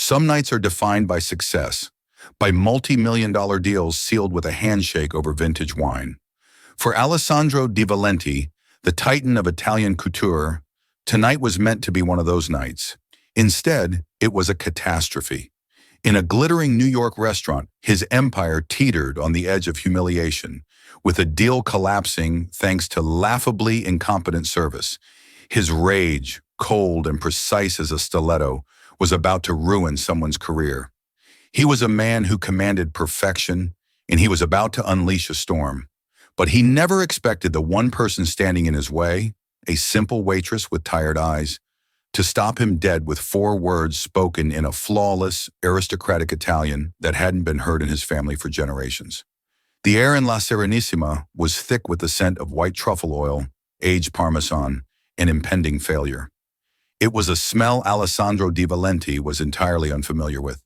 Some nights are defined by success, by multi-million-dollar deals sealed with a handshake over vintage wine. For Alessandro Di Valenti, the titan of Italian couture, tonight was meant to be one of those nights. Instead, it was a catastrophe. In a glittering New York restaurant, his empire teetered on the edge of humiliation, with a deal collapsing thanks to laughably incompetent service. His rage, cold and precise as a stiletto, was about to ruin someone's career. He was a man who commanded perfection, and he was about to unleash a storm. But he never expected the one person standing in his way, a simple waitress with tired eyes, to stop him dead with 4 words spoken in a flawless, aristocratic Italian that hadn't been heard in his family for generations. The air in La Serenissima was thick with the scent of white truffle oil, aged Parmesan, and impending failure. It was a smell Alessandro Di Valenti was entirely unfamiliar with.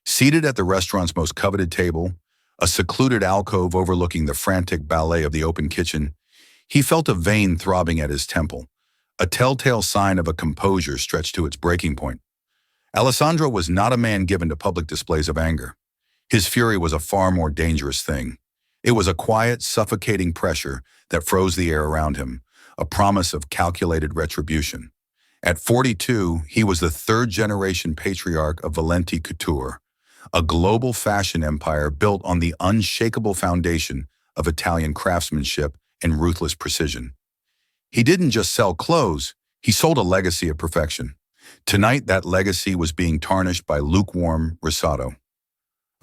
Seated at the restaurant's most coveted table, a secluded alcove overlooking the frantic ballet of the open kitchen, he felt a vein throbbing at his temple, a telltale sign of a composure stretched to its breaking point. Alessandro was not a man given to public displays of anger. His fury was a far more dangerous thing. It was a quiet, suffocating pressure that froze the air around him, a promise of calculated retribution. At 42, he was the 3rd-generation patriarch of Valenti Couture, a global fashion empire built on the unshakable foundation of Italian craftsmanship and ruthless precision. He didn't just sell clothes, he sold a legacy of perfection. Tonight, that legacy was being tarnished by lukewarm risotto.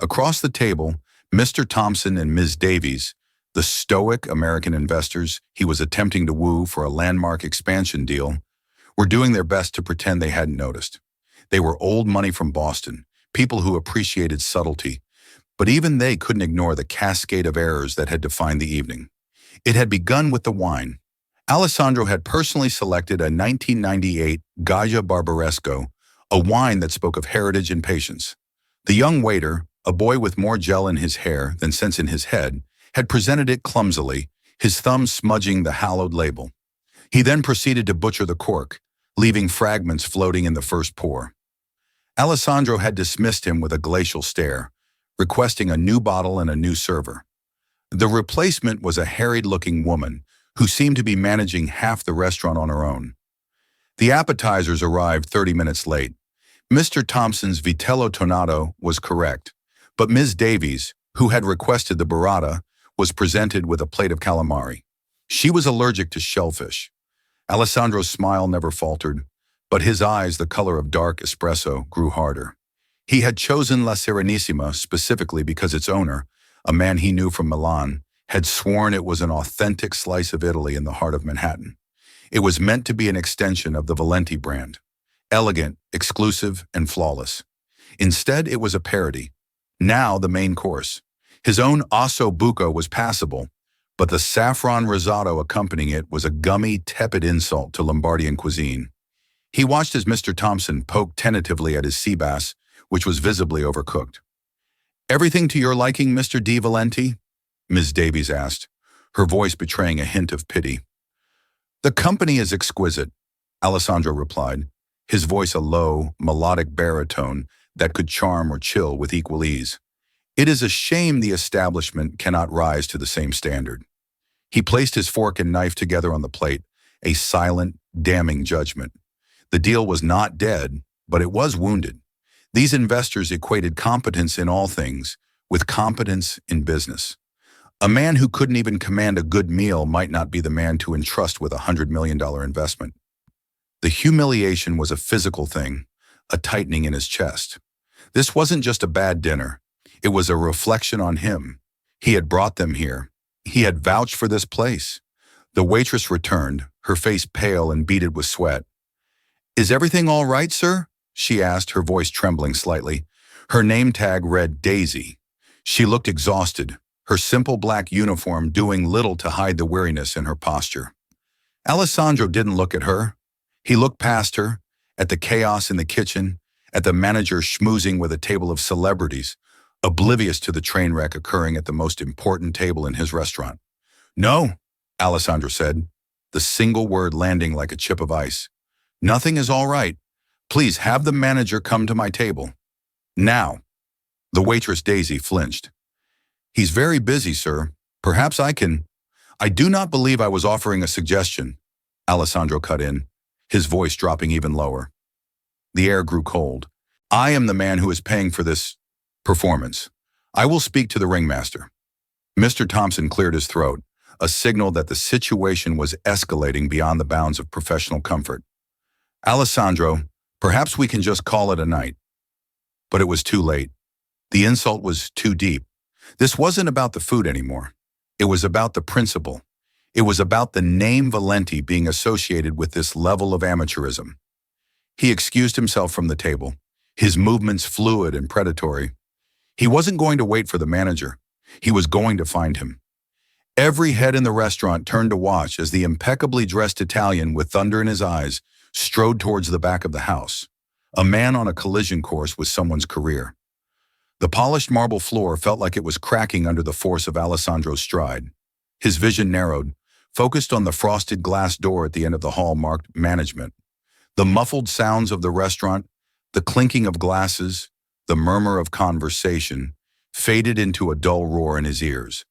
Across the table, Mr. Thompson and Ms. Davies, the stoic American investors he was attempting to woo for a landmark expansion deal, were doing their best to pretend they hadn't noticed. They were old money from Boston, people who appreciated subtlety, but even they couldn't ignore the cascade of errors that had defined the evening. It had begun with the wine. Alessandro had personally selected a 1998 Gaggia Barbaresco, a wine that spoke of heritage and patience. The young waiter, a boy with more gel in his hair than sense in his head, had presented it clumsily, his thumb smudging the hallowed label. He then proceeded to butcher the cork, leaving fragments floating in the first pour. Alessandro had dismissed him with a glacial stare, requesting a new bottle and a new server. The replacement was a harried-looking woman who seemed to be managing half the restaurant on her own. The appetizers arrived 30 minutes late. Mr. Thompson's vitello tonato was correct, but Ms. Davies, who had requested the burrata, was presented with a plate of calamari. She was allergic to shellfish. Alessandro's smile never faltered, but his eyes, the color of dark espresso, grew harder. He had chosen La Serenissima specifically because its owner, a man he knew from Milan, had sworn it was an authentic slice of Italy in the heart of Manhattan. It was meant to be an extension of the Valenti brand, elegant, exclusive, and flawless. Instead, it was a parody. Now the main course. His own osso buco was passable, but the saffron risotto accompanying it was a gummy, tepid insult to Lombardian cuisine. He watched as Mr. Thompson poked tentatively at his sea bass, which was visibly overcooked. "Everything to your liking, Mr. Di Valenti?" Ms. Davies asked, her voice betraying a hint of pity. "The company is exquisite," Alessandro replied, his voice a low, melodic baritone that could charm or chill with equal ease. "It is a shame the establishment cannot rise to the same standard." He placed his fork and knife together on the plate, a silent, damning judgment. The deal was not dead, but it was wounded. These investors equated competence in all things with competence in business. A man who couldn't even command a good meal might not be the man to entrust with $100 million investment. The humiliation was a physical thing, a tightening in his chest. This wasn't just a bad dinner. It was a reflection on him. He had brought them here. He had vouched for this place. The waitress returned, her face pale and beaded with sweat. "Is everything all right, sir?" she asked, her voice trembling slightly. Her name tag read Daisy. She looked exhausted, her simple black uniform doing little to hide the weariness in her posture. Alessandro didn't look at her. He looked past her, at the chaos in the kitchen, at the manager schmoozing with a table of celebrities, oblivious to the train wreck occurring at the most important table in his restaurant. "No," Alessandro said, the single word landing like a chip of ice. "Nothing is all right. Please have the manager come to my table." Now, the waitress Daisy flinched. He's very busy, sir. Perhaps I can. I do not believe I was offering a suggestion, Alessandro cut in, his voice dropping even lower. The air grew cold. I am the man who is paying for this performance. I will speak to the ringmaster. Mr. Thompson cleared his throat, a signal that the situation was escalating beyond the bounds of professional comfort. Alessandro, perhaps we can just call it a night. But it was too late. The insult was too deep. This wasn't about the food anymore. It was about the principle. It was about the name Valenti being associated with this level of amateurism. He excused himself from the table, his movements fluid and predatory. He wasn't going to wait for the manager. He was going to find him. Every head in the restaurant turned to watch as the impeccably dressed Italian with thunder in his eyes strode towards the back of the house, a man on a collision course with someone's career. The polished marble floor felt like it was cracking under the force of Alessandro's stride. His vision narrowed, focused on the frosted glass door at the end of the hall marked management. The muffled sounds of the restaurant, the clinking of glasses, the murmur of conversation, faded into a dull roar in his ears.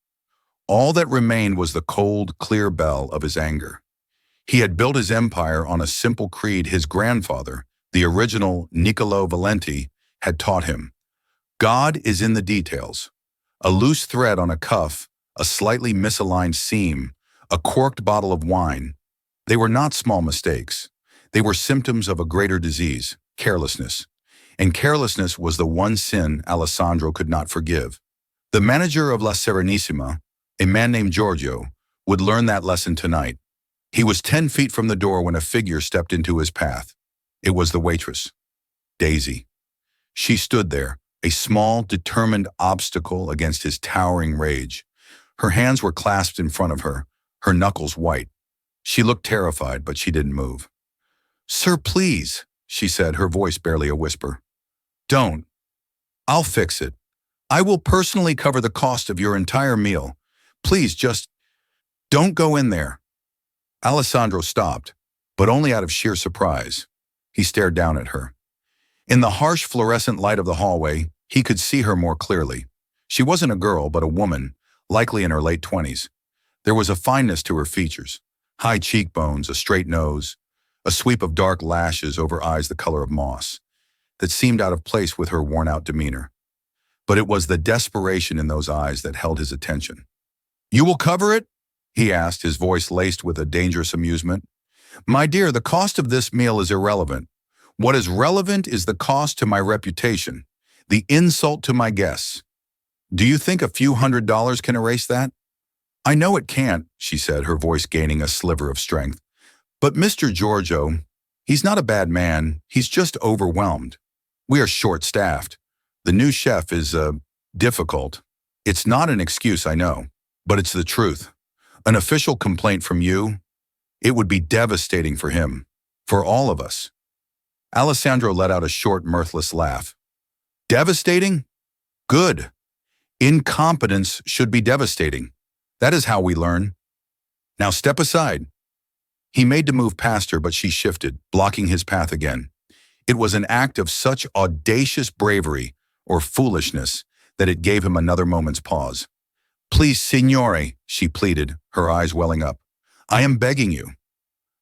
All that remained was the cold, clear bell of his anger. He had built his empire on a simple creed his grandfather, the original Niccolò Valenti, had taught him. God is in the details. A loose thread on a cuff, a slightly misaligned seam, a corked bottle of wine. They were not small mistakes. They were symptoms of a greater disease, carelessness. And carelessness was the one sin Alessandro could not forgive. The manager of La Serenissima, a man named Giorgio, would learn that lesson tonight. He was 10 feet from the door when a figure stepped into his path. It was the waitress, Daisy. She stood there, a small, determined obstacle against his towering rage. Her hands were clasped in front of her, her knuckles white. She looked terrified, but she didn't move. "Sir, please," she said, her voice barely a whisper. "Don't. I'll fix it. I will personally cover the cost of your entire meal. Please just don't go in there." Alessandro stopped, but only out of sheer surprise. He stared down at her. In the harsh fluorescent light of the hallway, he could see her more clearly. She wasn't a girl, but a woman, likely in her late 20s. There was a fineness to her features, high cheekbones, a straight nose, a sweep of dark lashes over eyes the color of moss, that seemed out of place with her worn-out demeanor. But it was the desperation in those eyes that held his attention. "You will cover it?" he asked, his voice laced with a dangerous amusement. "My dear, the cost of this meal is irrelevant. What is relevant is the cost to my reputation, the insult to my guests. Do you think a few $100s can erase that?" "I know it can't," she said, her voice gaining a sliver of strength. "But Mr. Giorgio, he's not a bad man, he's just overwhelmed. We are short-staffed. The new chef is, difficult. It's not an excuse, I know, but it's the truth. An official complaint from you, it would be devastating for him, for all of us." Alessandro let out a short, mirthless laugh. "Devastating? Good. Incompetence should be devastating. That is how we learn. Now step aside." He made to move past her, but she shifted, blocking his path again. It was an act of such audacious bravery or foolishness that it gave him another moment's pause. "Please, signore," she pleaded, her eyes welling up. "I am begging you."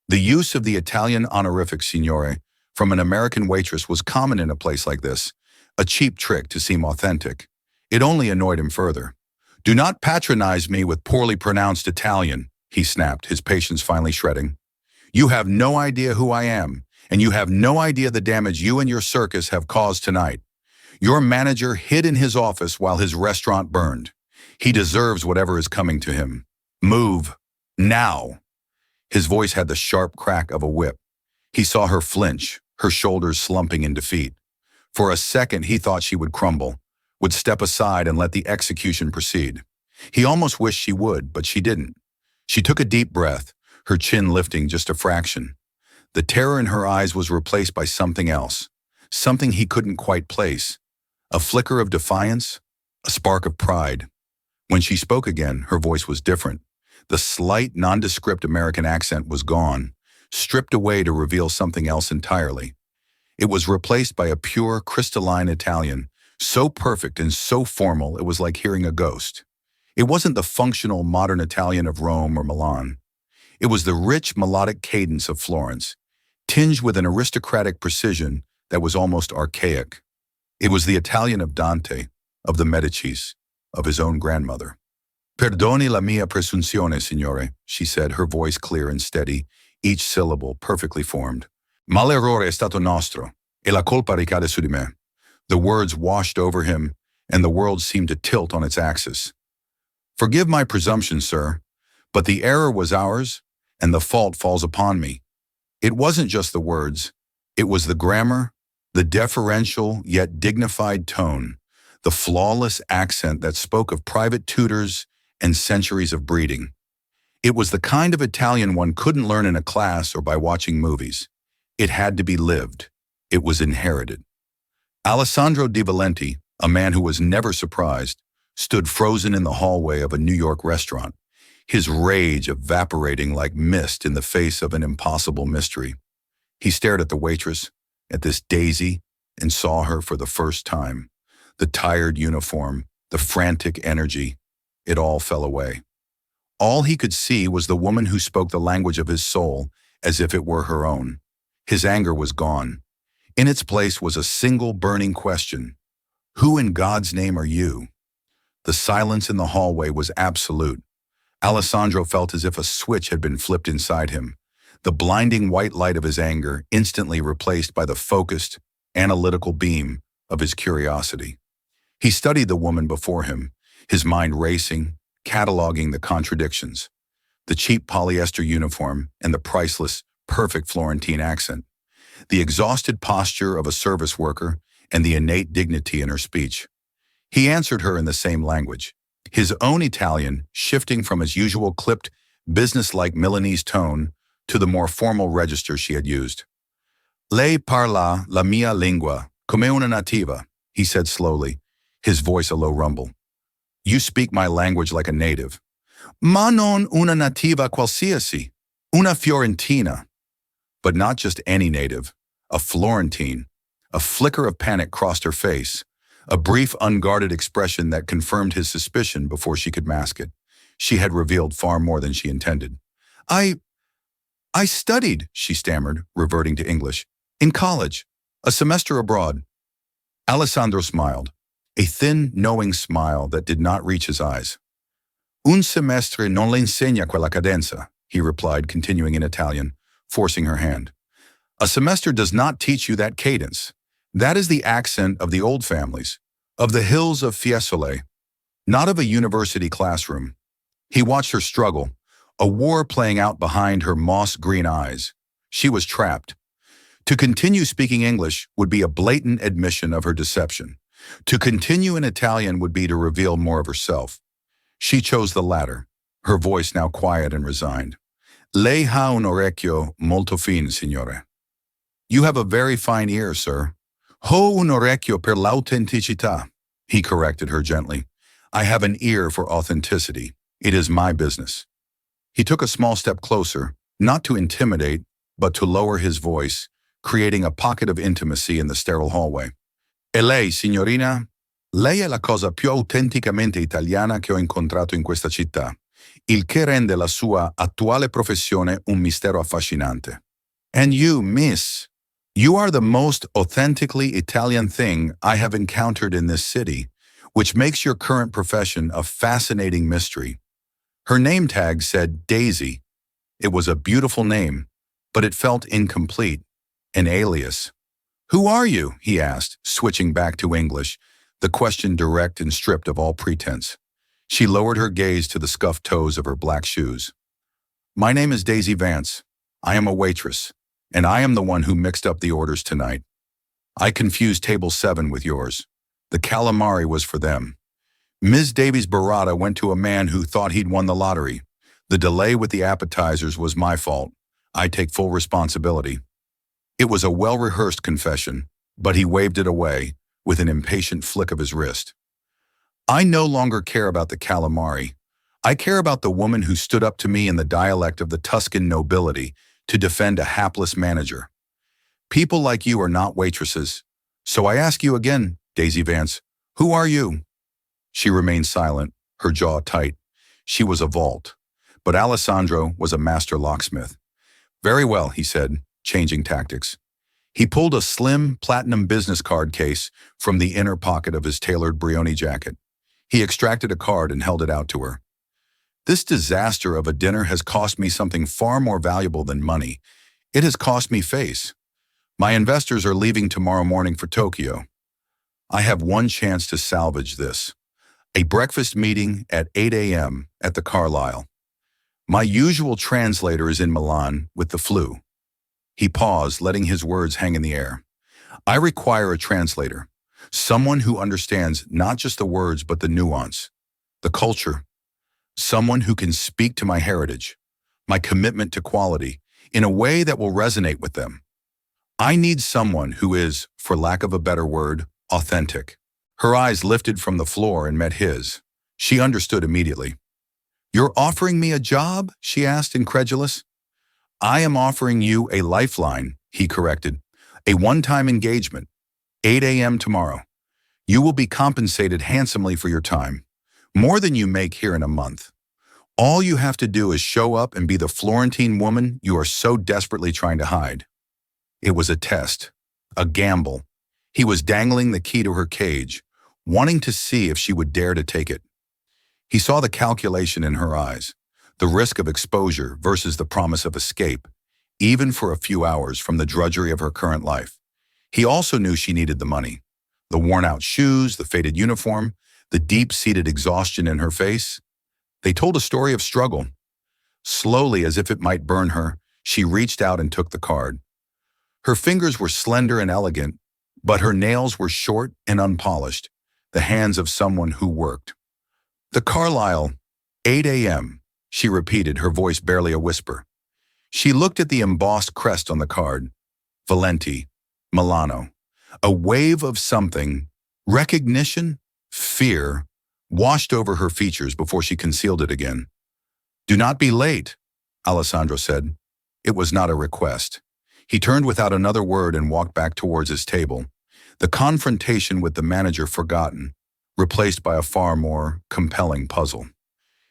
The use of the Italian honorific signore from an American waitress was common in a place like this, a cheap trick to seem authentic. It only annoyed him further. "Do not patronize me with poorly pronounced Italian," he snapped, his patience finally shredding. "You have no idea who I am, and you have no idea the damage you and your circus have caused tonight. Your manager hid in his office while his restaurant burned. He deserves whatever is coming to him. Move. Now." His voice had the sharp crack of a whip. He saw her flinch, her shoulders slumping in defeat. For a second, he thought she would crumble, would step aside and let the execution proceed. He almost wished she would, but she didn't. She took a deep breath, her chin lifting just a fraction. The terror in her eyes was replaced by something else, something he couldn't quite place. A flicker of defiance, a spark of pride. When she spoke again, her voice was different. The slight, nondescript American accent was gone, stripped away to reveal something else entirely. It was replaced by a pure, crystalline Italian, So perfect and so formal it was like hearing a ghost. It wasn't the functional modern Italian of Rome or Milan. It was the rich melodic cadence of Florence, tinged with an aristocratic precision that was almost archaic. It was the Italian of Dante, of the Medicis, of his own grandmother. Perdoni la mia presunzione, signore, she said, her voice clear and steady, each syllable perfectly formed. Ma l'errore è stato nostro, e la colpa ricade su di me. The words washed over him, and the world seemed to tilt on its axis. Forgive my presumption, sir, but the error was ours, and the fault falls upon me. It wasn't just the words, it was the grammar, the deferential yet dignified tone, the flawless accent that spoke of private tutors and centuries of breeding. It was the kind of Italian one couldn't learn in a class or by watching movies. It had to be lived. It was inherited. Alessandro Di Valenti, a man who was never surprised, stood frozen in the hallway of a New York restaurant, his rage evaporating like mist in the face of an impossible mystery. He stared at the waitress, at this Daisy, and saw her for the first time. The tired uniform, the frantic energy, it all fell away. All he could see was the woman who spoke the language of his soul as if it were her own. His anger was gone. In its place was a single burning question. Who in God's name are you? The silence in the hallway was absolute. Alessandro felt as if a switch had been flipped inside him, the blinding white light of his anger instantly replaced by the focused, analytical beam of his curiosity. He studied the woman before him, his mind racing, cataloging the contradictions, the cheap polyester uniform and the priceless, perfect Florentine accent, the exhausted posture of a service worker and the innate dignity in her speech. He answered her in the same language, his own Italian shifting from his usual clipped, business-like Milanese tone to the more formal register she had used. Lei parla la mia lingua, come una nativa, he said slowly, his voice a low rumble. You speak my language like a native. Ma non una nativa qualsiasi, una fiorentina. But not just any native, a Florentine. A flicker of panic crossed her face, a brief, unguarded expression that confirmed his suspicion before she could mask it. She had revealed far more than she intended. I studied, she stammered, reverting to English, in college, a semester abroad. Alessandro smiled, a thin, knowing smile that did not reach his eyes. Un semestre non le insegna quella cadenza, he replied, continuing in Italian, forcing her hand. A semester does not teach you that cadence. That is the accent of the old families, of the hills of Fiesole, not of a university classroom. He watched her struggle, a war playing out behind her moss-green eyes. She was trapped. To continue speaking English would be a blatant admission of her deception. To continue in Italian would be to reveal more of herself. She chose the latter, her voice now quiet and resigned. Lei ha un orecchio molto fine, signore. You have a very fine ear, sir. Ho un orecchio per l'autenticità, he corrected her gently. I have an ear for authenticity. It is my business. He took a small step closer, not to intimidate, but to lower his voice, creating a pocket of intimacy in the sterile hallway. E lei, signorina? Lei è la cosa più autenticamente italiana che ho incontrato in questa città, il che rende la sua attuale professione un mistero affascinante. And you, miss, you are the most authentically Italian thing I have encountered in this city, which makes your current profession a fascinating mystery. Her name tag said Daisy. It was a beautiful name, but it felt incomplete, an alias. Who are you? He asked, switching back to English, the question direct and stripped of all pretense. She lowered her gaze to the scuffed toes of her black shoes. My name is Daisy Vance. I am a waitress, and I am the one who mixed up the orders tonight. I confused table 7 with yours. The calamari was for them. Ms. Davies' burrata went to a man who thought he'd won the lottery. The delay with the appetizers was my fault. I take full responsibility. It was a well-rehearsed confession, but he waved it away with an impatient flick of his wrist. I no longer care about the calamari. I care about the woman who stood up to me in the dialect of the Tuscan nobility to defend a hapless manager. People like you are not waitresses. So I ask you again, Daisy Vance, Who are you? She remained silent, her jaw tight. She was a vault, but Alessandro was a master locksmith. Very well, he said, changing tactics. He pulled a slim, platinum business card case from the inner pocket of his tailored Brioni jacket. He extracted a card and held it out to her. This disaster of a dinner has cost me something far more valuable than money. It has cost me face. My investors are leaving tomorrow morning for Tokyo. I have one chance to salvage this. A breakfast meeting at 8 a.m. at the Carlyle. My usual translator is in Milan with the flu. He paused, letting his words hang in the air. I require a translator, someone who understands not just the words but the nuance, the culture, someone who can speak to my heritage, my commitment to quality, in a way that will resonate with them. I need someone who is, for lack of a better word, authentic. Her eyes lifted from the floor and met his. She understood immediately. You're offering me a job? She asked, incredulous. I am offering you a lifeline, he corrected. A one-time engagement. 8 a.m. tomorrow. You will be compensated handsomely for your time. More than you make here in a month. All you have to do is show up and be the Florentine woman you are so desperately trying to hide. It was a test. A gamble. He was dangling the key to her cage, wanting to see if she would dare to take it. He saw the calculation in her eyes, the risk of exposure versus the promise of escape, even for a few hours from the drudgery of her current life. He also knew she needed the money. The worn-out shoes, the faded uniform, the deep-seated exhaustion in her face. They told a story of struggle. Slowly, as if it might burn her, she reached out and took the card. Her fingers were slender and elegant, but her nails were short and unpolished, the hands of someone who worked. The Carlyle, 8 a.m., she repeated, her voice barely a whisper. She looked at the embossed crest on the card. Valenti, Milano. A wave of something, recognition, fear, washed over her features before she concealed it again. Do not be late, Alessandro said. It was not a request. He turned without another word and walked back towards his table, the confrontation with the manager forgotten, replaced by a far more compelling puzzle.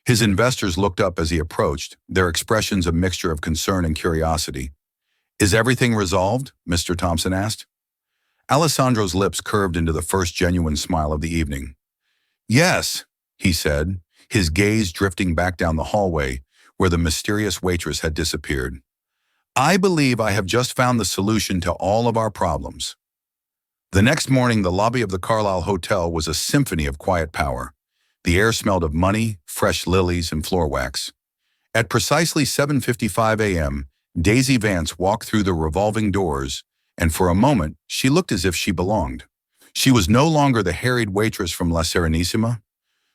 His investors looked up as he approached, their expressions a mixture of concern and curiosity. Is everything resolved? Mr. Thompson asked. Alessandro's lips curved into the first genuine smile of the evening. Yes, he said, his gaze drifting back down the hallway where the mysterious waitress had disappeared. I believe I have just found the solution to all of our problems. The next morning, the lobby of the Carlyle Hotel was a symphony of quiet power. The air smelled of money, fresh lilies, and floor wax. At precisely 7:55 a.m., Daisy Vance walked through the revolving doors, and for a moment, she looked as if she belonged. She was no longer the harried waitress from La Serenissima.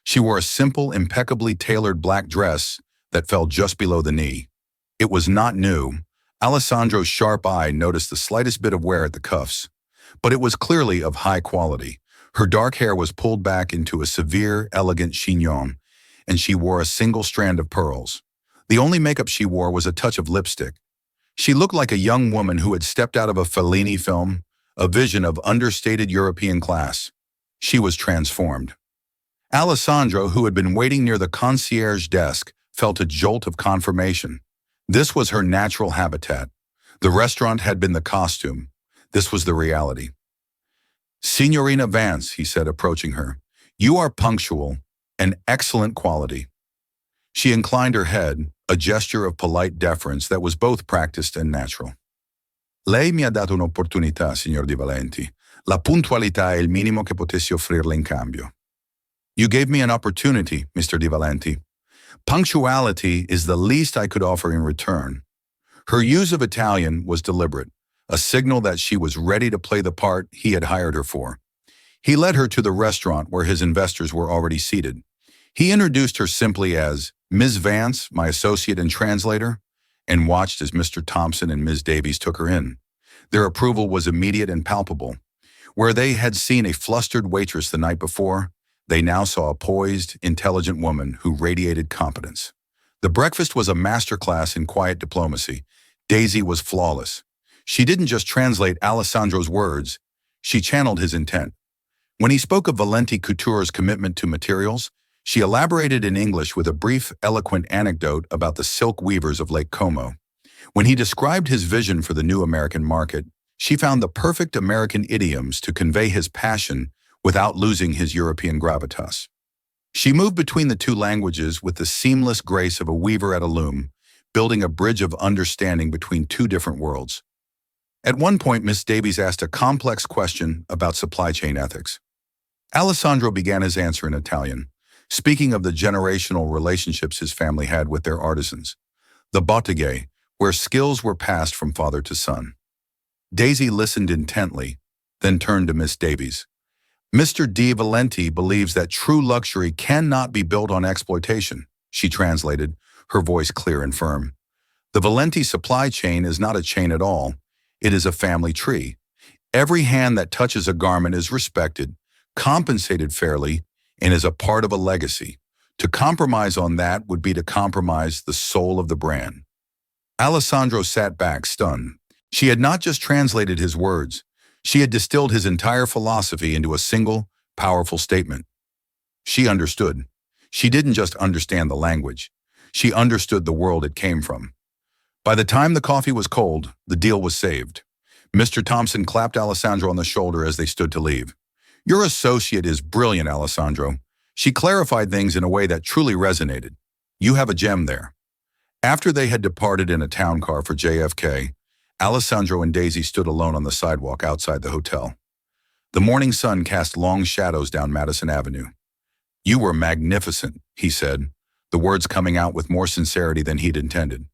She wore a simple, impeccably tailored black dress that fell just below the knee. It was not new. Alessandro's sharp eye noticed the slightest bit of wear at the cuffs, but it was clearly of high quality. Her dark hair was pulled back into a severe, elegant chignon, and she wore a single strand of pearls. The only makeup she wore was a touch of lipstick. She looked like a young woman who had stepped out of a Fellini film, a vision of understated European class. She was transformed. Alessandro, who had been waiting near the concierge desk, felt a jolt of confirmation. This was her natural habitat. The restaurant had been the costume. This was the reality. Signorina Vance, he said, approaching her, you are punctual, an excellent quality. She inclined her head, a gesture of polite deference that was both practiced and natural. Lei mi ha dato un'opportunità, signor Di Valenti. La puntualità è il minimo che potessi offrirle in cambio. You gave me an opportunity, Mr. Di Valenti. Punctuality is the least I could offer in return. Her use of Italian was deliberate, a signal that she was ready to play the part he had hired her for. He led her to the restaurant where his investors were already seated. He introduced her simply as Ms. Vance, my associate and translator, and watched as Mr. Thompson and Ms. Davies took her in. Their approval was immediate and palpable. Where they had seen a flustered waitress the night before, they now saw a poised, intelligent woman who radiated competence. The breakfast was a masterclass in quiet diplomacy. Daisy was flawless. She didn't just translate Alessandro's words, she channeled his intent. When he spoke of Valenti Couture's commitment to materials, she elaborated in English with a brief, eloquent anecdote about the silk weavers of Lake Como. When he described his vision for the new American market, she found the perfect American idioms to convey his passion without losing his European gravitas. She moved between the two languages with the seamless grace of a weaver at a loom, building a bridge of understanding between two different worlds. At one point, Miss Davies asked a complex question about supply chain ethics. Alessandro began his answer in Italian, speaking of the generational relationships his family had with their artisans, the botteghe, where skills were passed from father to son. Daisy listened intently, then turned to Miss Davies. Mr. De Valenti believes that true luxury cannot be built on exploitation, she translated, her voice clear and firm. The Valenti supply chain is not a chain at all. It is a family tree. Every hand that touches a garment is respected, compensated fairly, and is a part of a legacy. To compromise on that would be to compromise the soul of the brand. Alessandro sat back, stunned. She had not just translated his words. She had distilled his entire philosophy into a single, powerful statement. She understood. She didn't just understand the language. She understood the world it came from. By the time the coffee was cold, the deal was saved. Mr. Thompson clapped Alessandro on the shoulder as they stood to leave. Your associate is brilliant, Alessandro. She clarified things in a way that truly resonated. You have a gem there. After they had departed in a town car for JFK, Alessandro and Daisy stood alone on the sidewalk outside the hotel. The morning sun cast long shadows down Madison Avenue. You were magnificent, he said, the words coming out with more sincerity than he'd intended.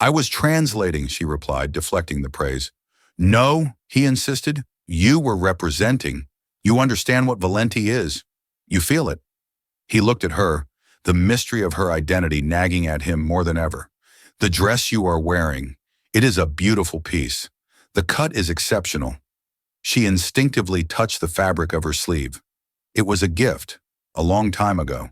I was translating, she replied, deflecting the praise. No, he insisted, you were representing. You understand what Valenti is. You feel it. He looked at her, the mystery of her identity nagging at him more than ever. The dress you are wearing, it is a beautiful piece. The cut is exceptional. She instinctively touched the fabric of her sleeve. It was a gift, a long time ago.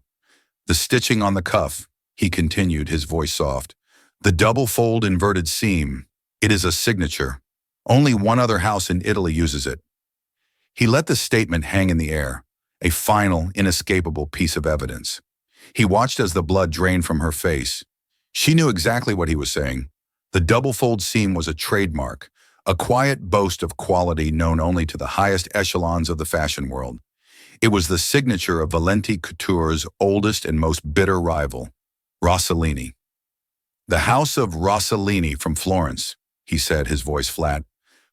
The stitching on the cuff, he continued, his voice soft. The double-fold inverted seam, it is a signature. Only one other house in Italy uses it. He let the statement hang in the air, a final, inescapable piece of evidence. He watched as the blood drained from her face. She knew exactly what he was saying. The double-fold seam was a trademark, a quiet boast of quality known only to the highest echelons of the fashion world. It was the signature of Valenti Couture's oldest and most bitter rival, Rossellini. The House of Rossellini from Florence, he said, his voice flat,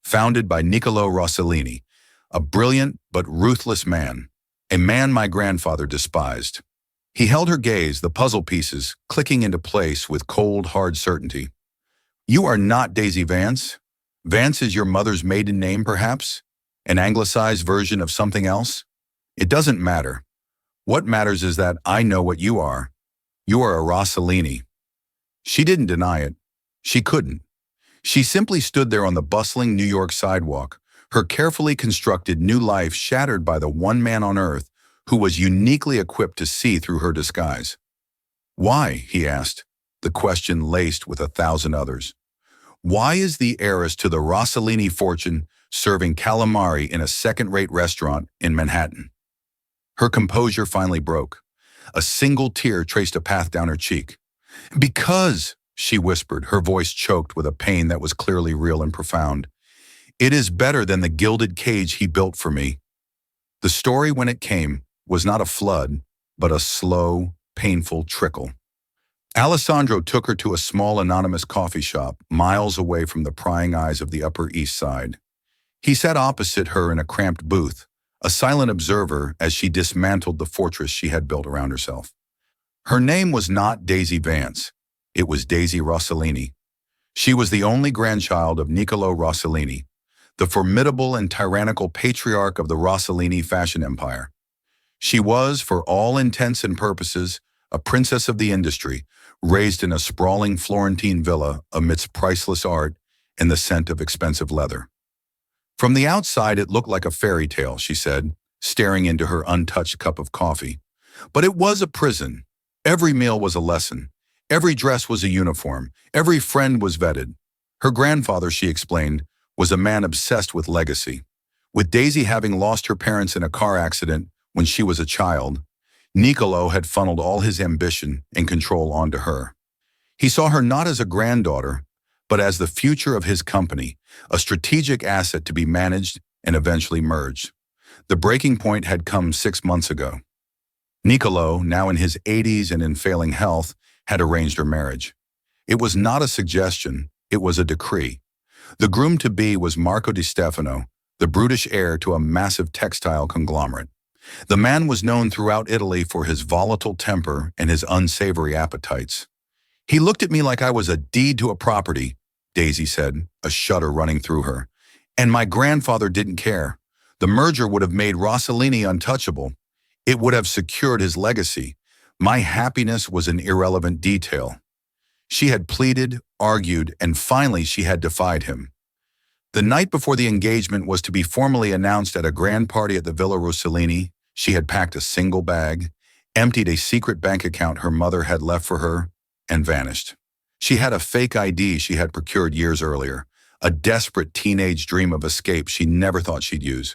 founded by Niccolò Rossellini, a brilliant but ruthless man, a man my grandfather despised. He held her gaze, the puzzle pieces clicking into place with cold, hard certainty. You are not Daisy Vance. Vance is your mother's maiden name, perhaps? An anglicized version of something else? It doesn't matter. What matters is that I know what you are. You are a Rossellini. She didn't deny it. She couldn't. She simply stood there on the bustling New York sidewalk, her carefully constructed new life shattered by the one man on earth who was uniquely equipped to see through her disguise. Why, he asked, the question laced with 1,000 others. Why is the heiress to the Rossellini fortune serving calamari in a second-rate restaurant in Manhattan? Her composure finally broke. A single tear traced a path down her cheek. Because, she whispered, her voice choked with a pain that was clearly real and profound. It is better than the gilded cage he built for me. The story, when it came, was not a flood, but a slow, painful trickle. Alessandro took her to a small anonymous coffee shop, miles away from the prying eyes of the Upper East Side. He sat opposite her in a cramped booth, a silent observer as she dismantled the fortress she had built around herself. Her name was not Daisy Vance. It was Daisy Rossellini. She was the only grandchild of Niccolò Rossellini, the formidable and tyrannical patriarch of the Rossellini fashion empire. She was, for all intents and purposes, a princess of the industry, raised in a sprawling Florentine villa amidst priceless art and the scent of expensive leather. From the outside, it looked like a fairy tale, she said, staring into her untouched cup of coffee. But it was a prison. Every meal was a lesson. Every dress was a uniform. Every friend was vetted. Her grandfather, she explained, was a man obsessed with legacy. With Daisy having lost her parents in a car accident when she was a child, Niccolo had funneled all his ambition and control onto her. He saw her not as a granddaughter, but as the future of his company, a strategic asset to be managed and eventually merged. The breaking point had come 6 months ago. Niccolo, now in his 80s and in failing health, had arranged her marriage. It was not a suggestion, it was a decree. The groom-to-be was Marco Di Stefano, the brutish heir to a massive textile conglomerate. The man was known throughout Italy for his volatile temper and his unsavory appetites. He looked at me like I was a deed to a property, Daisy said, a shudder running through her. And my grandfather didn't care. The merger would have made Rossellini untouchable. It would have secured his legacy. My happiness was an irrelevant detail. She had pleaded, argued, and finally she had defied him. The night before the engagement was to be formally announced at a grand party at the Villa Rossellini, she had packed a single bag, emptied a secret bank account her mother had left for her, and vanished. She had a fake ID she had procured years earlier, a desperate teenage dream of escape she never thought she'd use.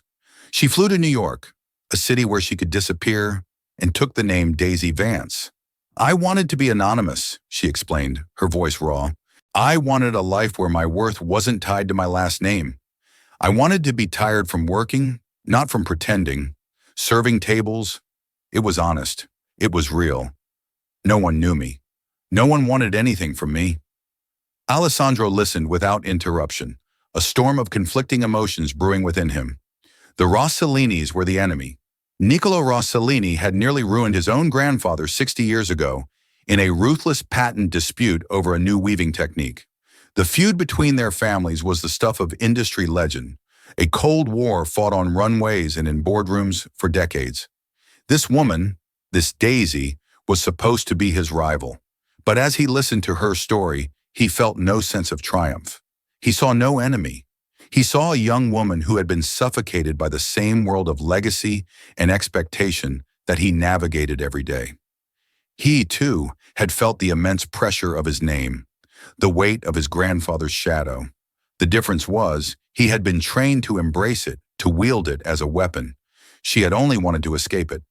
She flew to New York, a city where she could disappear, and took the name Daisy Vance. I wanted to be anonymous, she explained, her voice raw. I wanted a life where my worth wasn't tied to my last name. I wanted to be tired from working, not from pretending, serving tables. It was honest. It was real. No one knew me. No one wanted anything from me. Alessandro listened without interruption, a storm of conflicting emotions brewing within him. The Rossellinis were the enemy. Niccolo Rossellini had nearly ruined his own grandfather 60 years ago in a ruthless patent dispute over a new weaving technique. The feud between their families was the stuff of industry legend, a Cold War fought on runways and in boardrooms for decades. This woman, this Daisy, was supposed to be his rival. But as he listened to her story, he felt no sense of triumph. He saw no enemy. He saw a young woman who had been suffocated by the same world of legacy and expectation that he navigated every day. He, too, had felt the immense pressure of his name, the weight of his grandfather's shadow. The difference was, he had been trained to embrace it, to wield it as a weapon. She had only wanted to escape it.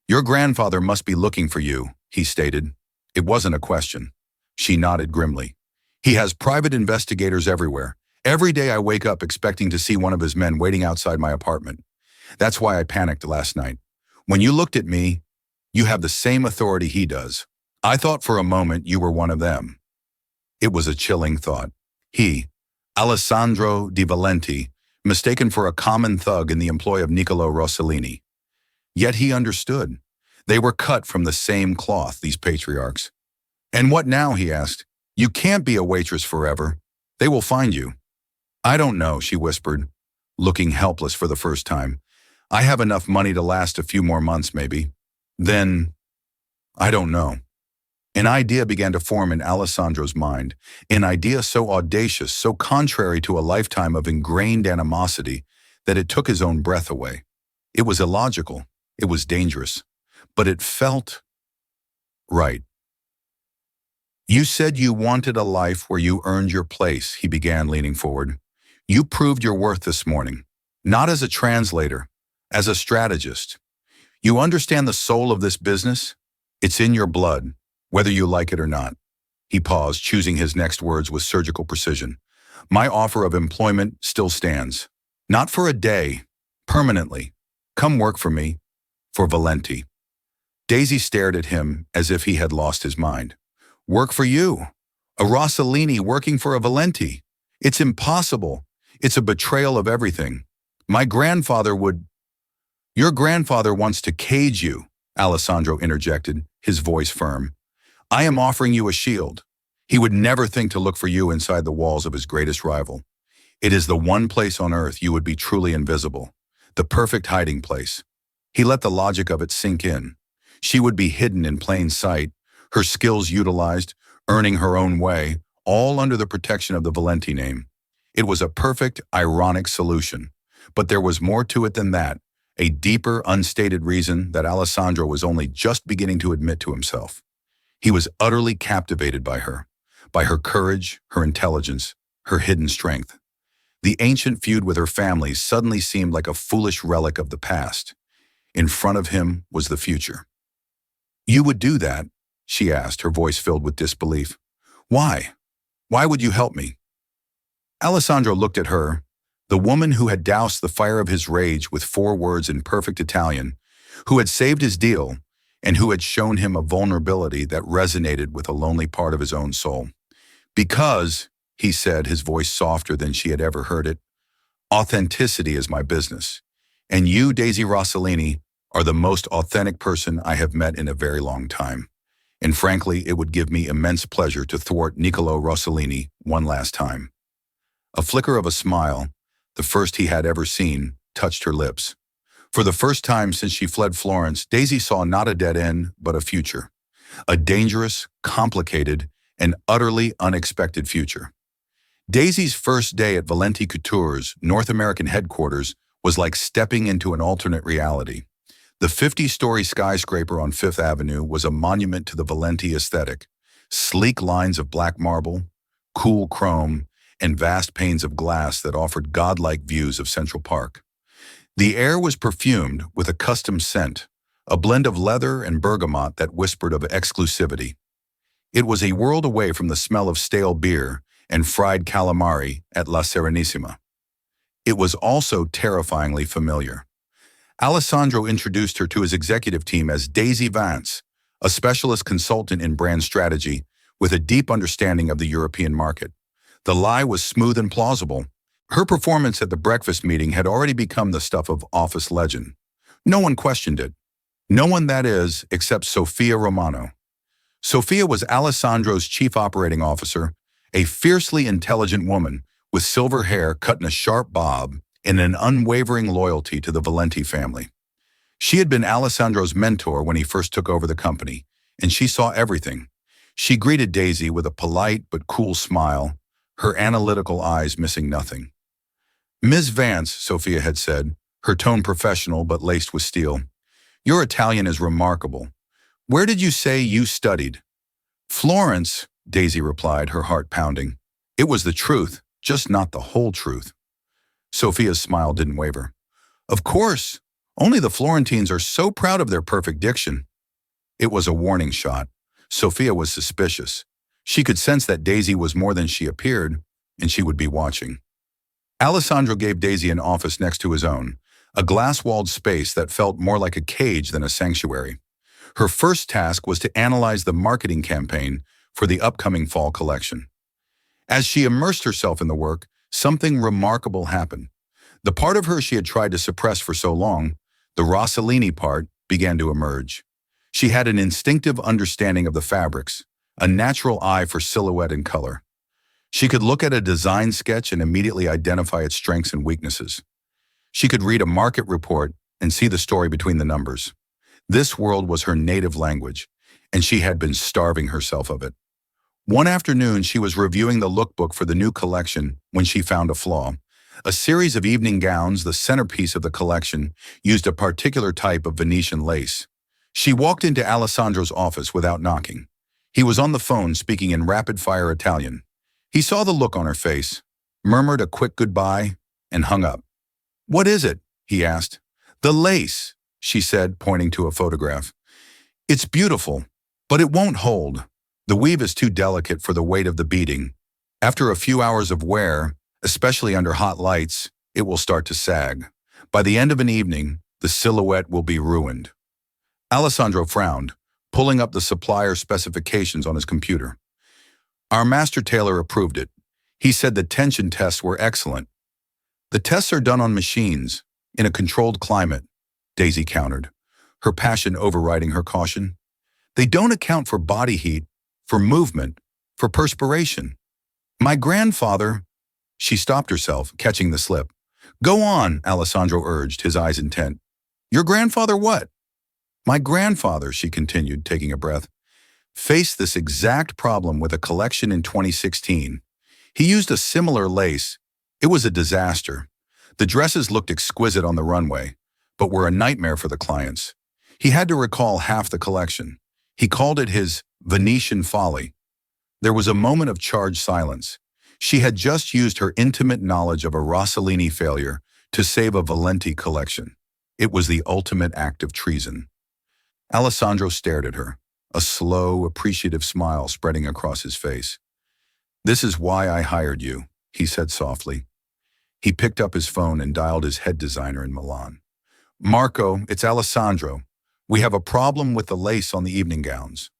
Your grandfather must be looking for you, he stated. It wasn't a question. She nodded grimly. He has private investigators everywhere. Every day I wake up expecting to see one of his men waiting outside my apartment. That's why I panicked last night. When you looked at me, you have the same authority he does. I thought for a moment you were one of them. It was a chilling thought. He, Alessandro Di Valenti, mistaken for a common thug in the employ of Niccolo Rossellini. Yet he understood. They were cut from the same cloth, these patriarchs. And what now, he asked. You can't be a waitress forever. They will find you. I don't know, she whispered, looking helpless for the first time. I have enough money to last a few more months, maybe. Then, I don't know. An idea began to form in Alessandro's mind, an idea so audacious, so contrary to a lifetime of ingrained animosity that it took his own breath away. It was illogical, it was dangerous, but it felt right. You said you wanted a life where you earned your place, he began, leaning forward. You proved your worth this morning, not as a translator, as a strategist. You understand the soul of this business? It's in your blood, whether you like it or not. He paused, choosing his next words with surgical precision. My offer of employment still stands. Not for a day, permanently. Come work for me, for Valenti. Daisy stared at him as if he had lost his mind. Work for you? A Rossellini working for a Valenti? It's impossible. It's a betrayal of everything. My grandfather would... Your grandfather wants to cage you, Alessandro interjected, his voice firm. I am offering you a shield. He would never think to look for you inside the walls of his greatest rival. It is the one place on earth you would be truly invisible, the perfect hiding place. He let the logic of it sink in. She would be hidden in plain sight, her skills utilized, earning her own way, all under the protection of the Valenti name. It was a perfect, ironic solution. But there was more to it than that, a deeper, unstated reason that Alessandro was only just beginning to admit to himself. He was utterly captivated by her courage, her intelligence, her hidden strength. The ancient feud with her family suddenly seemed like a foolish relic of the past. In front of him was the future. "You would do that?" she asked, her voice filled with disbelief. "Why? Why would you help me?" Alessandro looked at her, the woman who had doused the fire of his rage with 4 words in perfect Italian, who had saved his deal, and who had shown him a vulnerability that resonated with a lonely part of his own soul. "Because," he said, his voice softer than she had ever heard it, "authenticity is my business. And you, Daisy Rossellini, are the most authentic person I have met in a very long time. And frankly, it would give me immense pleasure to thwart Niccolo Rossellini one last time." A flicker of a smile, the first he had ever seen, touched her lips. For the first time since she fled Florence, Daisy saw not a dead end, but a future. A dangerous, complicated, and utterly unexpected future. Daisy's first day at Valenti Couture's North American headquarters was like stepping into an alternate reality. The 50-story skyscraper on Fifth Avenue was a monument to the Valenti aesthetic. Sleek lines of black marble, cool chrome, and vast panes of glass that offered godlike views of Central Park. The air was perfumed with a custom scent, a blend of leather and bergamot that whispered of exclusivity. It was a world away from the smell of stale beer and fried calamari at La Serenissima. It was also terrifyingly familiar. Alessandro introduced her to his executive team as Daisy Vance, a specialist consultant in brand strategy with a deep understanding of the European market. The lie was smooth and plausible. Her performance at the breakfast meeting had already become the stuff of office legend. No one questioned it. No one, that is, except Sofia Romano. Sofia was Alessandro's chief operating officer, a fiercely intelligent woman with silver hair cut in a sharp bob and an unwavering loyalty to the Valenti family. She had been Alessandro's mentor when he first took over the company, and she saw everything. She greeted Daisy with a polite but cool smile, her analytical eyes missing nothing. "Ms. Vance," Sofia had said, her tone professional but laced with steel, "your Italian is remarkable. Where did you say you studied?" "Florence," Daisy replied, her heart pounding. It was the truth, just not the whole truth. Sofia's smile didn't waver. "Of course. Only the Florentines are so proud of their perfect diction." It was a warning shot. Sofia was suspicious. She could sense that Daisy was more than she appeared, and she would be watching. Alessandro gave Daisy an office next to his own, a glass-walled space that felt more like a cage than a sanctuary. Her first task was to analyze the marketing campaign for the upcoming fall collection. As she immersed herself in the work, something remarkable happened. The part of her she had tried to suppress for so long, the Rossellini part, began to emerge. She had an instinctive understanding of the fabrics, a natural eye for silhouette and color. She could look at a design sketch and immediately identify its strengths and weaknesses. She could read a market report and see the story between the numbers. This world was her native language, and she had been starving herself of it. One afternoon, she was reviewing the lookbook for the new collection when she found a flaw. A series of evening gowns, the centerpiece of the collection, used a particular type of Venetian lace. She walked into Alessandro's office without knocking. He was on the phone speaking in rapid-fire Italian. He saw the look on her face, murmured a quick goodbye, and hung up. "What is it?" he asked. "The lace," she said, pointing to a photograph. "It's beautiful, but it won't hold. The weave is too delicate for the weight of the beading. After a few hours of wear, especially under hot lights, it will start to sag. By the end of an evening, the silhouette will be ruined." Alessandro frowned, pulling up the supplier specifications on his computer. "Our master tailor approved it. He said the tension tests were excellent." "The tests are done on machines, in a controlled climate," Daisy countered, her passion overriding her caution. "They don't account for body heat, for movement, for perspiration. My grandfather—" She stopped herself, catching the slip. "Go on," Alessandro urged, his eyes intent. "Your grandfather what?" "My grandfather," she continued, taking a breath, "faced this exact problem with a collection in 2016. He used a similar lace. It was a disaster. The dresses looked exquisite on the runway, but were a nightmare for the clients. He had to recall half the collection. He called it his Venetian folly." There was a moment of charged silence. She had just used her intimate knowledge of a Rossellini failure to save a Valenti collection. It was the ultimate act of treason. Alessandro stared at her, a slow, appreciative smile spreading across his face. "This is why I hired you," he said softly. He picked up his phone and dialed his head designer in Milan. "Marco, it's Alessandro. We have a problem with the lace on the evening gowns."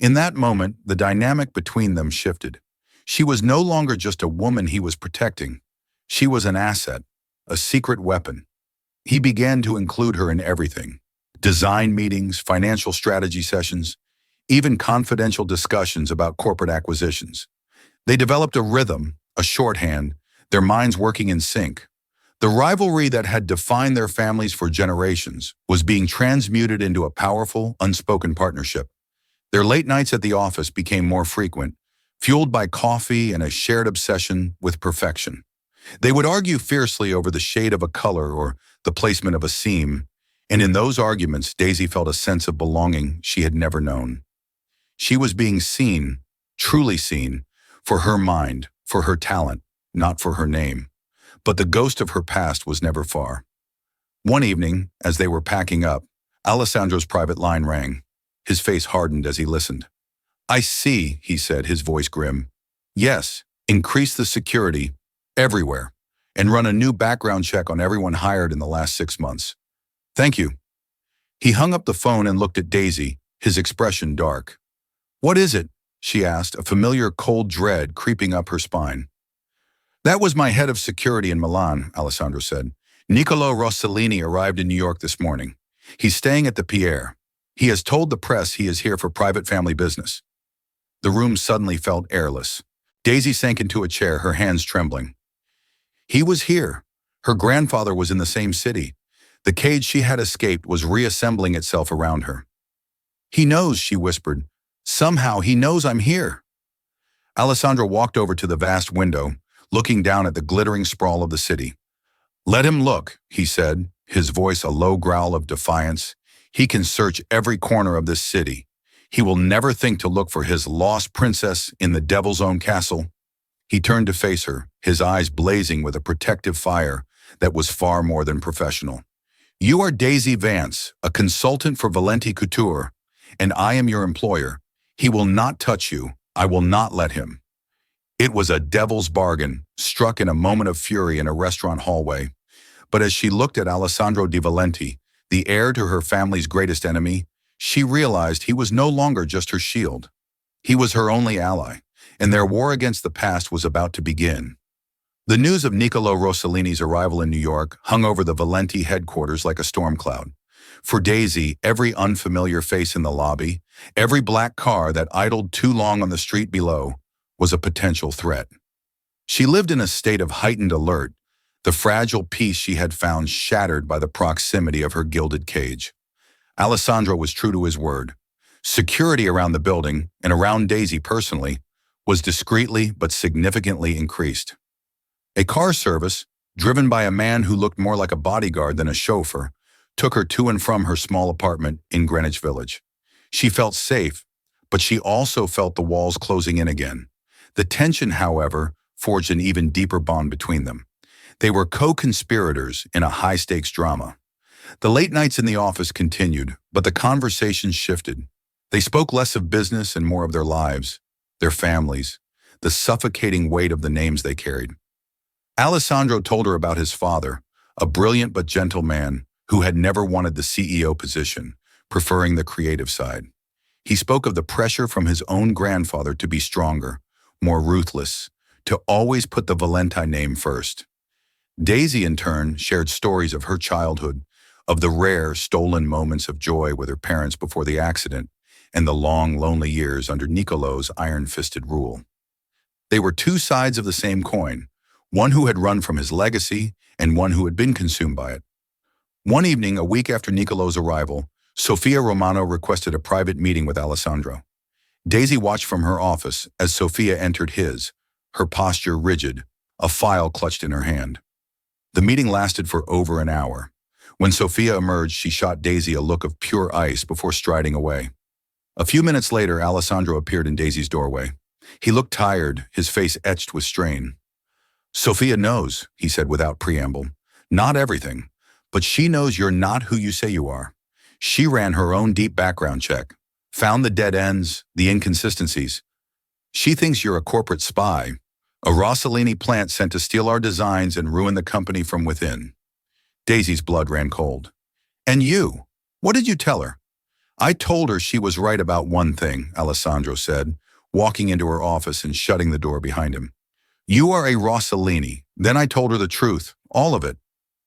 In that moment, the dynamic between them shifted. She was no longer just a woman he was protecting. She was an asset, a secret weapon. He began to include her in everything: design meetings, financial strategy sessions, even confidential discussions about corporate acquisitions. They developed a rhythm, a shorthand, their minds working in sync. The rivalry that had defined their families for generations was being transmuted into a powerful, unspoken partnership. Their late nights at the office became more frequent, fueled by coffee and a shared obsession with perfection. They would argue fiercely over the shade of a color or the placement of a seam, and in those arguments, Daisy felt a sense of belonging she had never known. She was being seen, truly seen, for her mind, for her talent, not for her name. But the ghost of her past was never far. One evening, as they were packing up, Alessandro's private line rang. His face hardened as he listened. "I see," he said, his voice grim. "Yes, increase the security, everywhere, and run a new background check on everyone hired in the last 6 months. Thank you." He hung up the phone and looked at Daisy, his expression dark. "What is it?" she asked, a familiar cold dread creeping up her spine. "That was my head of security in Milan," Alessandro said. "Niccolo Rossellini arrived in New York this morning. He's staying at the Pierre. He has told the press he is here for private family business." The room suddenly felt airless. Daisy sank into a chair, her hands trembling. He was here. Her grandfather was in the same city. The cage she had escaped was reassembling itself around her. "He knows," she whispered. "Somehow he knows I'm here." Alessandro walked over to the vast window, looking down at the glittering sprawl of the city. "Let him look," he said, his voice a low growl of defiance. "He can search every corner of this city. He will never think to look for his lost princess in the devil's own castle." He turned to face her, his eyes blazing with a protective fire that was far more than professional. "You are Daisy Vance, a consultant for Valenti Couture, and I am your employer. He will not touch you. I will not let him." It was a devil's bargain, struck in a moment of fury in a restaurant hallway. But as she looked at Alessandro di Valenti, the heir to her family's greatest enemy, she realized he was no longer just her shield. He was her only ally, and their war against the past was about to begin. The news of Niccolo Rossellini's arrival in New York hung over the Valenti headquarters like a storm cloud. For Daisy, every unfamiliar face in the lobby, every black car that idled too long on the street below, was a potential threat. She lived in a state of heightened alert, the fragile peace she had found shattered by the proximity of her gilded cage. Alessandro was true to his word. Security around the building, and around Daisy personally, was discreetly but significantly increased. A car service, driven by a man who looked more like a bodyguard than a chauffeur, took her to and from her small apartment in Greenwich Village. She felt safe, but she also felt the walls closing in again. The tension, however, forged an even deeper bond between them. They were co-conspirators in a high-stakes drama. The late nights in the office continued, but the conversations shifted. They spoke less of business and more of their lives, their families, the suffocating weight of the names they carried. Alessandro told her about his father, a brilliant but gentle man who had never wanted the CEO position, preferring the creative side. He spoke of the pressure from his own grandfather to be stronger, more ruthless, to always put the Valenti name first. Daisy, in turn, shared stories of her childhood, of the rare, stolen moments of joy with her parents before the accident, and the long, lonely years under Niccolo's iron-fisted rule. They were two sides of the same coin, one who had run from his legacy and one who had been consumed by it. One evening, a week after Niccolo's arrival, Sofia Romano requested a private meeting with Alessandro. Daisy watched from her office as Sofia entered his, her posture rigid, a file clutched in her hand. The meeting lasted for over an hour. When Sofia emerged, she shot Daisy a look of pure ice before striding away. A few minutes later, Alessandro appeared in Daisy's doorway. He looked tired, his face etched with strain. Sophia knows, he said without preamble. Not everything, but she knows you're not who you say you are. She ran her own deep background check, found the dead ends, the inconsistencies. She thinks you're a corporate spy, a Rossellini plant sent to steal our designs and ruin the company from within. Daisy's blood ran cold. And you? What did you tell her? I told her she was right about one thing, Alessandro said, walking into her office and shutting the door behind him. You are a Rossellini. Then I told her the truth, all of it.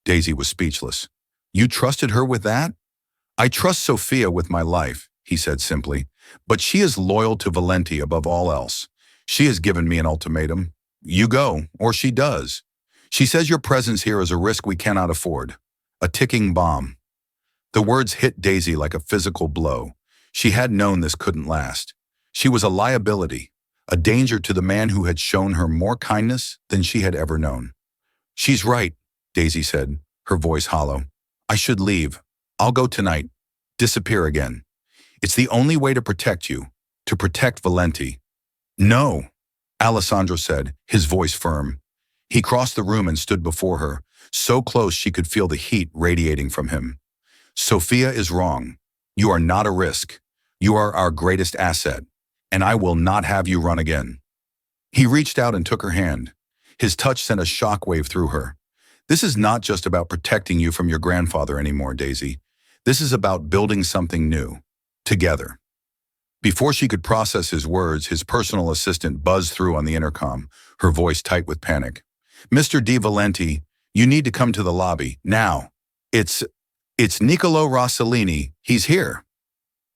Daisy was speechless. You trusted her with that? I trust Sophia with my life, he said simply, but she is loyal to Valenti above all else. She has given me an ultimatum. You go, or she does. She says your presence here is a risk we cannot afford. A ticking bomb. The words hit Daisy like a physical blow. She had known this couldn't last. She was a liability, a danger to the man who had shown her more kindness than she had ever known. She's right, Daisy said, her voice hollow. I should leave. I'll go tonight. Disappear again. It's the only way to protect you, to protect Valenti. No, Alessandro said, his voice firm. He crossed the room and stood before her, so close she could feel the heat radiating from him. Sophia is wrong. You are not a risk. You are our greatest asset, and I will not have you run again. He reached out and took her hand. His touch sent a shockwave through her. This is not just about protecting you from your grandfather anymore, Daisy. This is about building something new, together. Before she could process his words, his personal assistant buzzed through on the intercom, her voice tight with panic. Mr. Di Valenti, you need to come to the lobby, now. It's Niccolo Rossellini. He's here.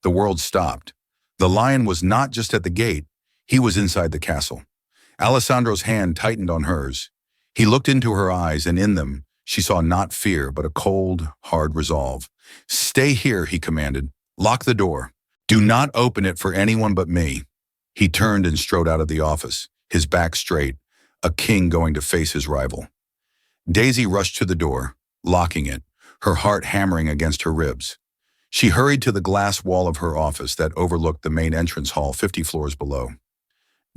The world stopped. The lion was not just at the gate, he was inside the castle. Alessandro's hand tightened on hers. He looked into her eyes, and in them, she saw not fear, but a cold, hard resolve. Stay here, he commanded. Lock the door. Do not open it for anyone but me. He turned and strode out of the office, his back straight, a king going to face his rival. Daisy rushed to the door, locking it, her heart hammering against her ribs. She hurried to the glass wall of her office that overlooked the main entrance hall 50 floors below.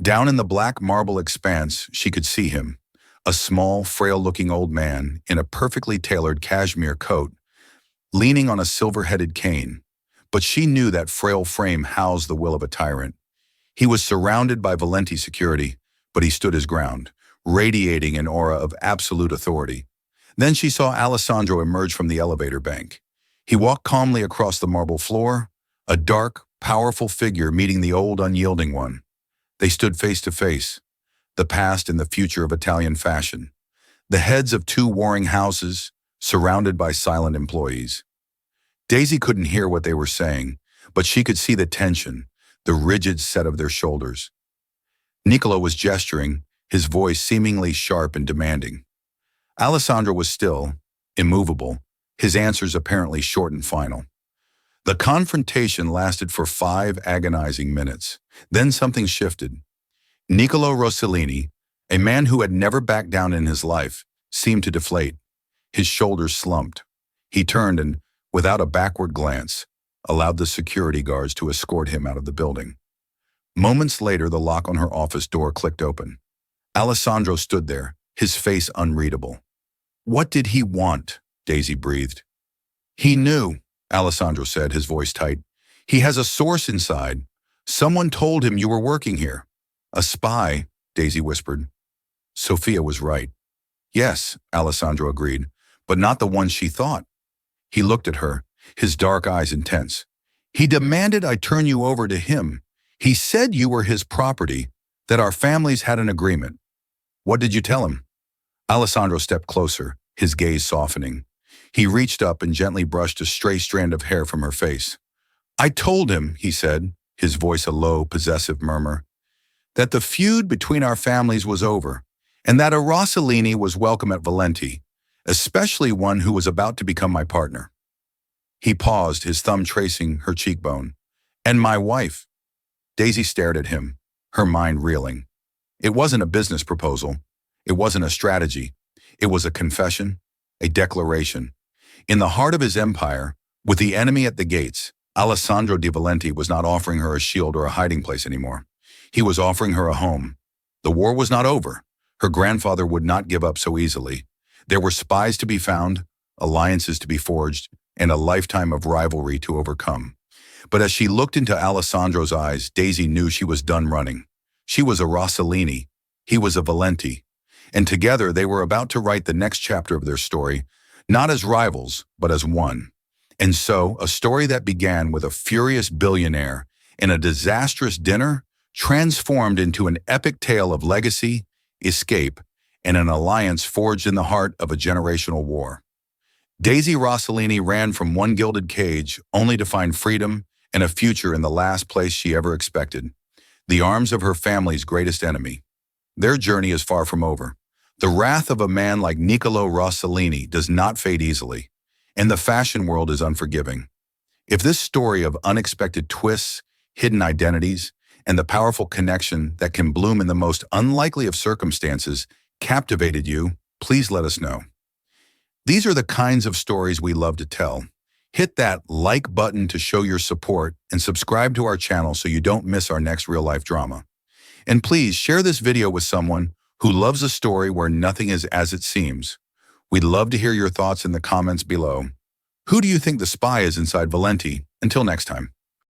Down in the black marble expanse, she could see him, a small, frail-looking old man in a perfectly tailored cashmere coat, leaning on a silver-headed cane. But she knew that frail frame housed the will of a tyrant. He was surrounded by Valenti security, but he stood his ground, radiating an aura of absolute authority. Then she saw Alessandro emerge from the elevator bank. He walked calmly across the marble floor, a dark, powerful figure meeting the old, unyielding one. They stood face to face, the past and the future of Italian fashion, the heads of two warring houses, surrounded by silent employees. Daisy couldn't hear what they were saying, but she could see the tension, the rigid set of their shoulders. Niccolo was gesturing, his voice seemingly sharp and demanding. Alessandro was still, immovable, his answers apparently short and final. The confrontation lasted for 5 agonizing minutes. Then something shifted. Niccolo Rossellini, a man who had never backed down in his life, seemed to deflate. His shoulders slumped. He turned and, without a backward glance, allowed the security guards to escort him out of the building. Moments later, the lock on her office door clicked open. Alessandro stood there, his face unreadable. What did he want? Daisy breathed. He knew, Alessandro said, his voice tight. He has a source inside. Someone told him you were working here. A spy, Daisy whispered. Sophia was right. Yes, Alessandro agreed, but not the one she thought. He looked at her, his dark eyes intense. He demanded I turn you over to him. He said you were his property, that our families had an agreement. What did you tell him? Alessandro stepped closer, his gaze softening. He reached up and gently brushed a stray strand of hair from her face. I told him, he said, his voice a low, possessive murmur, that the feud between our families was over, and that a Rossellini was welcome at Valenti, especially one who was about to become my partner. He paused, his thumb tracing her cheekbone. And my wife. Daisy stared at him, her mind reeling. It wasn't a business proposal. It wasn't a strategy. It was a confession, a declaration. In the heart of his empire, with the enemy at the gates, Alessandro Di Valenti was not offering her a shield or a hiding place anymore. He was offering her a home. The war was not over. Her grandfather would not give up so easily. There were spies to be found, alliances to be forged, and a lifetime of rivalry to overcome. But as she looked into Alessandro's eyes, Daisy knew she was done running. She was a Rossellini. He was a Valenti. And together they were about to write the next chapter of their story, not as rivals, but as one. And so, a story that began with a furious billionaire and a disastrous dinner transformed into an epic tale of legacy, escape, and an alliance forged in the heart of a generational war. Daisy Rossellini ran from one gilded cage only to find freedom and a future in the last place she ever expected, the arms of her family's greatest enemy. Their journey is far from over. The wrath of a man like Niccolo Rossellini does not fade easily, and the fashion world is unforgiving. If this story of unexpected twists, hidden identities, and the powerful connection that can bloom in the most unlikely of circumstances captivated you, please let us know. These are the kinds of stories we love to tell. Hit that like button to show your support and subscribe to our channel so you don't miss our next real-life drama. And please share this video with someone who loves a story where nothing is as it seems. We'd love to hear your thoughts in the comments below. Who do you think the spy is inside Valenti? Until next time.